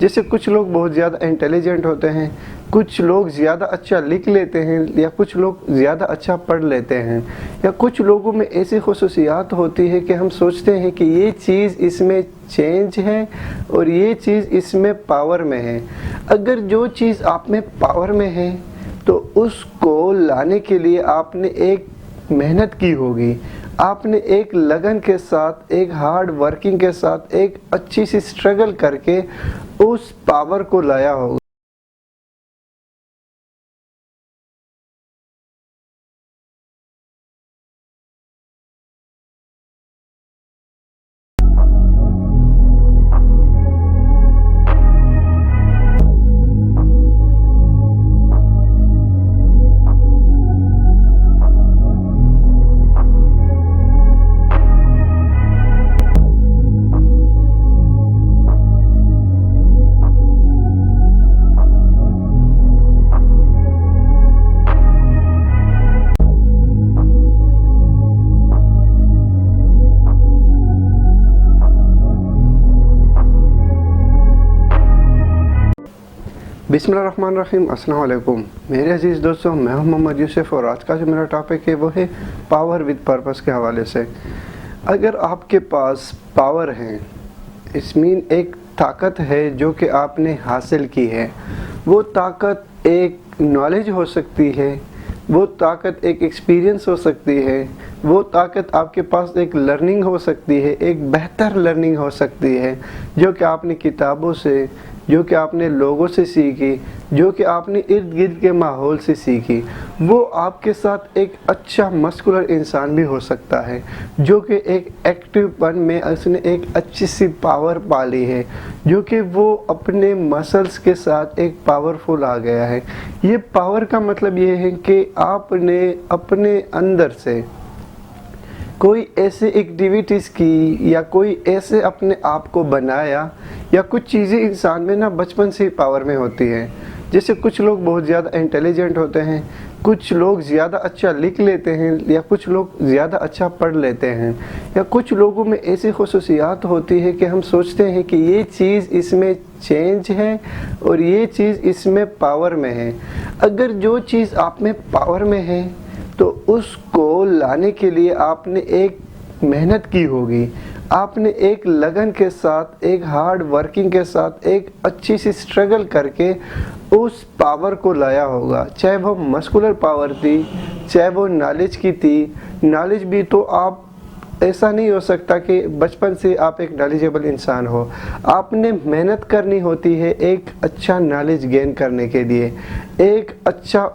جیسے کچھ لوگ بہت زیادہ انٹیلیجنٹ ہوتے ہیں، کچھ لوگ زیادہ اچھا لکھ لیتے ہیں، یا کچھ لوگ زیادہ اچھا پڑھ لیتے ہیں، یا کچھ لوگوں میں ایسی خصوصیات ہوتی ہے کہ ہم سوچتے ہیں کہ یہ چیز اس میں چینج ہے اور یہ چیز اس میں پاور میں ہے۔ اگر جو چیز آپ میں پاور میں ہے تو اس کو لانے کے لیے آپ نے ایک محنت کی ہوگی، آپ نے ایک لگن کے ساتھ، ایک ہارڈ ورکنگ کے ساتھ، ایک اچھی سی سٹرگل کر کے اس پاور کو لایا ہوگا۔ بسم اللہ الرحمن الرحیم، السلام علیکم میرے عزیز دوستوں، میں ہوں محمد یوسف، اور آج کا جو میرا ٹاپک ہے وہ ہے پاور وتھ پرپس کے حوالے سے۔ اگر آپ کے پاس پاور ہے، اس مین ایک طاقت ہے جو کہ آپ نے حاصل کی ہے، وہ طاقت ایک نالج ہو سکتی ہے، وہ طاقت ایک ایکسپیرینس ہو سکتی ہے، وہ طاقت آپ کے پاس ایک لرننگ ہو سکتی ہے، ایک بہتر لرننگ ہو سکتی ہے جو کہ آپ نے کتابوں سے، جو کہ آپ نے لوگوں سے سیکھی، جو کہ آپ نے ارد گرد کے ماحول سے سیکھی۔ وہ آپ کے ساتھ ایک اچھا مسکولر انسان بھی ہو سکتا ہے جو کہ ایک ایکٹیو پن میں اس نے ایک اچھی سی پاور پالی ہے، جو کہ وہ اپنے مسلز کے ساتھ ایک پاورفل آ گیا ہے۔ یہ پاور کا مطلب یہ ہے کہ آپ نے اپنے اندر سے کوئی ایسے ایکٹیویٹیز کی، یا کوئی ایسے اپنے آپ کو بنایا، یا کچھ چیزیں انسان میں بچپن سے ہی پاور میں ہوتی ہیں۔ جیسے کچھ لوگ بہت زیادہ انٹیلیجنٹ ہوتے ہیں، کچھ لوگ زیادہ اچھا لکھ لیتے ہیں، یا کچھ لوگ زیادہ اچھا پڑھ لیتے ہیں، یا کچھ لوگوں میں ایسی خصوصیات ہوتی ہے کہ ہم سوچتے ہیں کہ یہ چیز اس میں چینج ہے اور یہ چیز اس میں پاور میں ہے۔ اگر جو چیز آپ میں پاور میں ہے تو اس کو لانے کے لیے آپ نے ایک محنت کی ہوگی، آپ نے ایک لگن کے ساتھ، ایک ہارڈ ورکنگ کے ساتھ، ایک اچھی سی سٹرگل کر کے اس پاور کو لایا ہوگا، چاہے وہ مسکولر پاور تھی، چاہے وہ نالج کی تھی۔ نالج بھی تو آپ ایسا نہیں ہو سکتا کہ بچپن سے آپ ایک نالجیبل انسان ہو، آپ نے محنت کرنی ہوتی ہے ایک اچھا نالج گین کرنے کے لیے، ایک اچھا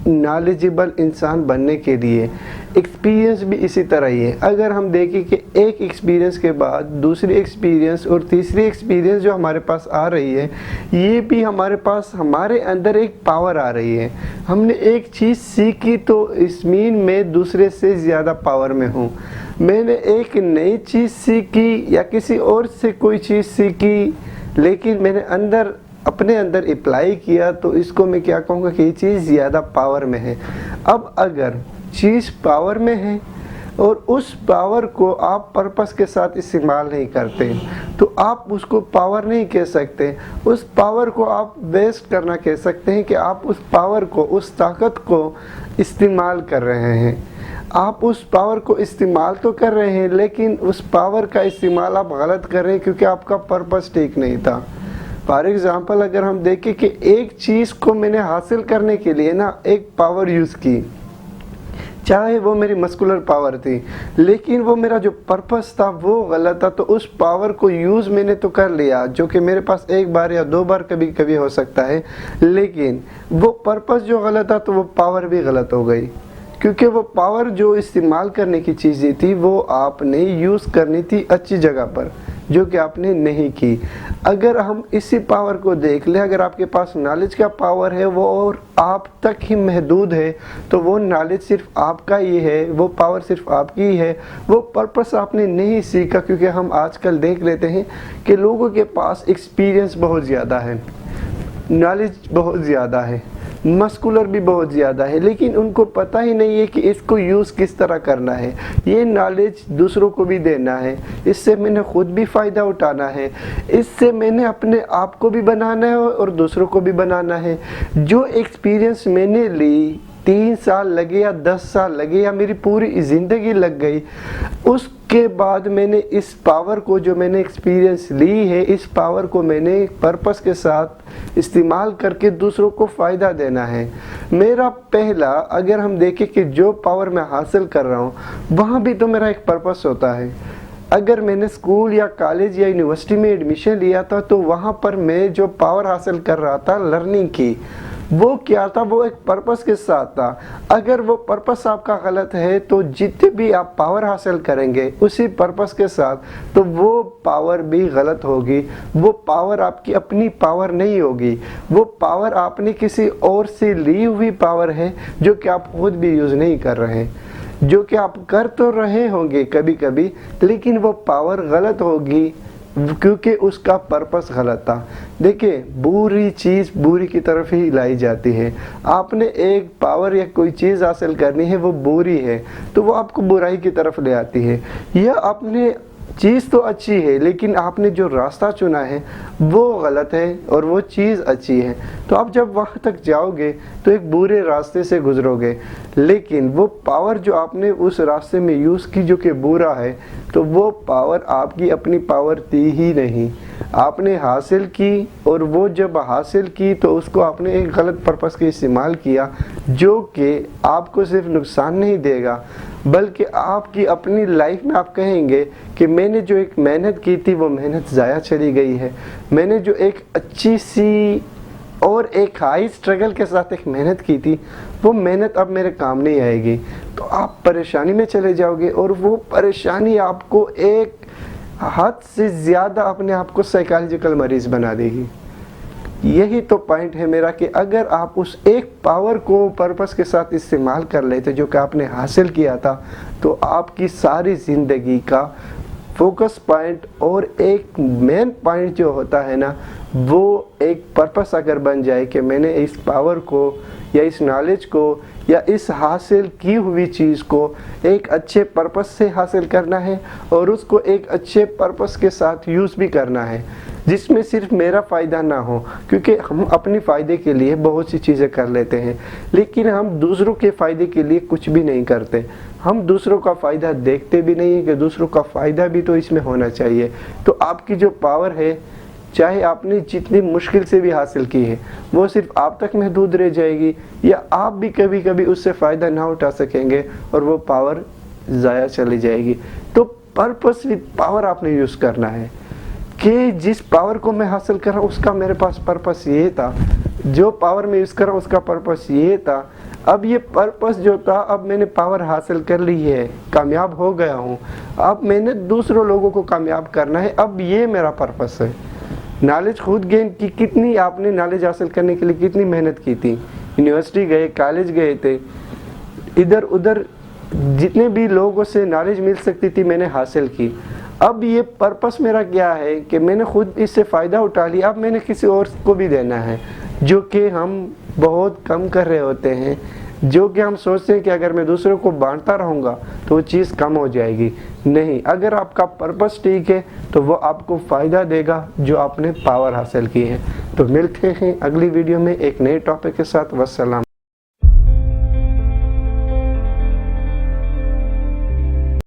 نالجیبل انسان بننے کے لیے۔ ایکسپیرینس بھی اسی طرح ہی ہے۔ اگر ہم دیکھیں کہ ایک ایکسپیرینس کے بعد دوسری ایکسپیرینس اور تیسری ایکسپیرینس جو ہمارے پاس آ رہی ہے، یہ بھی ہمارے پاس، ہمارے اندر ایک پاور آ رہی ہے۔ ہم نے ایک چیز سیکھی تو اس مین میں دوسرے سے زیادہ پاور میں ہوں۔ میں نے ایک نئی چیز سیکھی یا کسی اور سے کوئی چیز سیکھی، لیکن میں نے اپنے اندر اپلائی کیا، تو اس کو میں کیا کہوں گا کہ یہ چیز زیادہ پاور میں ہے۔ اب اگر چیز پاور میں ہے اور اس پاور کو آپ پرپس کے ساتھ استعمال نہیں کرتے تو آپ اس کو پاور نہیں کہہ سکتے، اس پاور کو آپ ویسٹ کرنا کہہ سکتے ہیں کہ آپ اس پاور کو، اس طاقت کو استعمال کر رہے ہیں۔ آپ اس پاور کو استعمال تو کر رہے ہیں، لیکن اس پاور کا استعمال آپ غلط کر رہے ہیں کیونکہ آپ کا پرپس ٹھیک نہیں تھا۔ فار ایگزامپل اگر ہم دیکھیں کہ ایک چیز کو میں نے حاصل کرنے کے لیے ایک پاور یوز کی، چاہے وہ میری مسکولر پاور تھی، لیکن وہ میرا جو پرپس تھا وہ غلط تھا، تو اس پاور کو یوز میں نے تو کر لیا، جو کہ میرے پاس ایک بار یا دو بار کبھی کبھی ہو سکتا ہے، لیکن وہ پرپس جو غلط تھا تو وہ پاور بھی غلط ہو گئی، کیونکہ وہ پاور جو استعمال کرنے کی چیزیں تھی وہ آپ نے یوز کرنی تھی اچھی جگہ پر، جو کہ آپ نے نہیں کی۔ اگر ہم اسی پاور کو دیکھ لیں، اگر آپ کے پاس نالج کا پاور ہے وہ اور آپ تک ہی محدود ہے، تو وہ نالج صرف آپ کا ہی ہے، وہ پاور صرف آپ کی ہی ہے، وہ پرپس آپ نے نہیں سیکھا۔ کیونکہ ہم آج کل دیکھ لیتے ہیں کہ لوگوں کے پاس ایکسپیرینس بہت زیادہ ہے، نالج بہت زیادہ ہے، मस्कुलर भी बहुत ज़्यादा है, लेकिन उनको पता ही नहीं है कि इसको यूज़ किस तरह करना है। ये नॉलेज दूसरों को भी देना है, इससे मैंने खुद भी फ़ायदा उठाना है, इससे मैंने अपने आप को भी बनाना है और दूसरों को भी बनाना है। जो एक्सपीरियंस मैंने ली, 3 साल लगे या 10 साल लगे या मेरी पूरी ज़िंदगी लग गई, उसके बाद मैंने इस पावर को, जो मैंने एक्सपीरियंस ली है, इस पावर को मैंने पर्पस के साथ इस्तेमाल करके दूसरों को फ़ायदा देना है। मेरा पहला, अगर हम देखें कि जो पावर मैं हासिल कर रहा हूँ, वहाँ भी तो मेरा एक पर्पस होता है। अगर मैंने स्कूल या कॉलेज या यूनिवर्सिटी में एडमिशन लिया था तो वहाँ पर मैं जो पावर हासिल कर रहा था लर्निंग की, वो क्या था, वो एक पर्पस के साथ था। अगर वो पर्पस आपका गलत है तो जितने भी आप पावर हासिल करेंगे उसी पर्पस के साथ, तो वो पावर भी गलत होगी। वो पावर आपकी अपनी पावर नहीं होगी, वो पावर आपने किसी और से ली हुई पावर है, जो कि आप खुद भी यूज़ नहीं कर रहे हैं। जो कि आप कर तो रहे होंगे कभी कभी, लेकिन वो पावर गलत होगी क्योंकि उसका पर्पस गलत था। देखिए, बुरी चीज़ बुरी की तरफ ही लाई जाती है। आपने एक पावर या कोई चीज़ हासिल करनी है, वो बुरी है तो वो आपको बुराई की तरफ ले आती है। यह आपने चीज़ तो अच्छी है, लेकिन आपने जो रास्ता चुना है वो गलत है और वो चीज़ अच्छी है, तो आप जब वहाँ तक जाओगे तो एक बुरे रास्ते से गुजरोगे। लेकिन वो पावर जो आपने उस रास्ते में यूज़ की, जो कि बुरा है, तो वो पावर आपकी अपनी पावर थी ही नहीं, आपने हासिल की। और वो जब हासिल की तो उसको आपने एक गलत पर्पस के इस्तेमाल किया, जो कि आपको सिर्फ नुकसान नहीं देगा, बल्कि आपकी अपनी लाइफ में आप कहेंगे कि मैंने जो एक मेहनत की थी वो मेहनत ज़ाया चली गई है। मैंने जो एक अच्छी सी और एक हाई स्ट्रगल के साथ एक मेहनत की थी, वो मेहनत अब मेरे काम नहीं आएगी। तो आप परेशानी में चले जाओगे और वो परेशानी आपको एक हद से ज़्यादा अपने आप को साइकोलॉजिकल मरीज़ बना देगी। यही तो पॉइंट है मेरा कि अगर आप उस एक पावर को पर्पस के साथ इस्तेमाल कर लेते जो कि आपने हासिल किया था, तो आपकी सारी ज़िंदगी का फोकस पॉइंट और एक मेन पॉइंट जो होता है ना, वो एक पर्पस अगर बन जाए कि मैंने इस पावर को या इस नॉलेज को या इस हासिल की हुई चीज़ को एक अच्छे पर्पस से हासिल करना है और उसको एक अच्छे पर्पस के साथ यूज़ भी करना है, जिसमें सिर्फ मेरा फ़ायदा ना हो। क्योंकि हम अपने फ़ायदे के लिए बहुत सी चीज़ें कर लेते हैं, लेकिन हम दूसरों के फ़ायदे के लिए कुछ भी नहीं करते। हम दूसरों का फ़ायदा देखते भी नहीं है कि दूसरों का फ़ायदा भी तो इसमें होना चाहिए। तो आपकी जो पावर है, चाहे आपने जितनी मुश्किल से भी हासिल की है, वो सिर्फ आप तक महदूद रह जाएगी, या आप भी कभी कभी उससे फ़ायदा ना उठा सकेंगे और वो पावर ज़ाया चली जाएगी। तो पर्पस विद पावर आपने यूज़ करना है कि जिस पावर को मैं हासिल कर रहा हूँ उसका मेरे पास पर्पस ये था, जो पावर मैं यूज़ कर रहा हूँ उसका पर्पस ये था। अब ये पर्पस जो था, अब मैंने पावर हासिल कर ली है, कामयाब हो गया हूँ, अब मैंने दूसरों लोगों को कामयाब करना है, अब ये मेरा पर्पस है। नॉलेज खुद गेन की, कितनी आपने नॉलेज हासिल करने के लिए कितनी मेहनत की थी, यूनिवर्सिटी गए, कॉलेज गए थे, इधर उधर जितने भी लोगों से नॉलेज मिल सकती थी मैंने हासिल की। अब ये पर्पस मेरा क्या है कि मैंने खुद इससे फ़ायदा उठा लिया, अब मैंने किसी और को भी देना है, जो कि हम बहुत कम कर रहे होते हैं। जो कि हम सोचते हैं कि अगर मैं दूसरों को बांटता रहूँगा तो वो चीज़ कम हो जाएगी। नहीं, अगर आपका पर्पस ठीक है तो वो आपको फ़ायदा देगा जो आपने पावर हासिल की है। तो मिलते हैं अगली वीडियो में एक नए टॉपिक के साथ। वस्सलाम।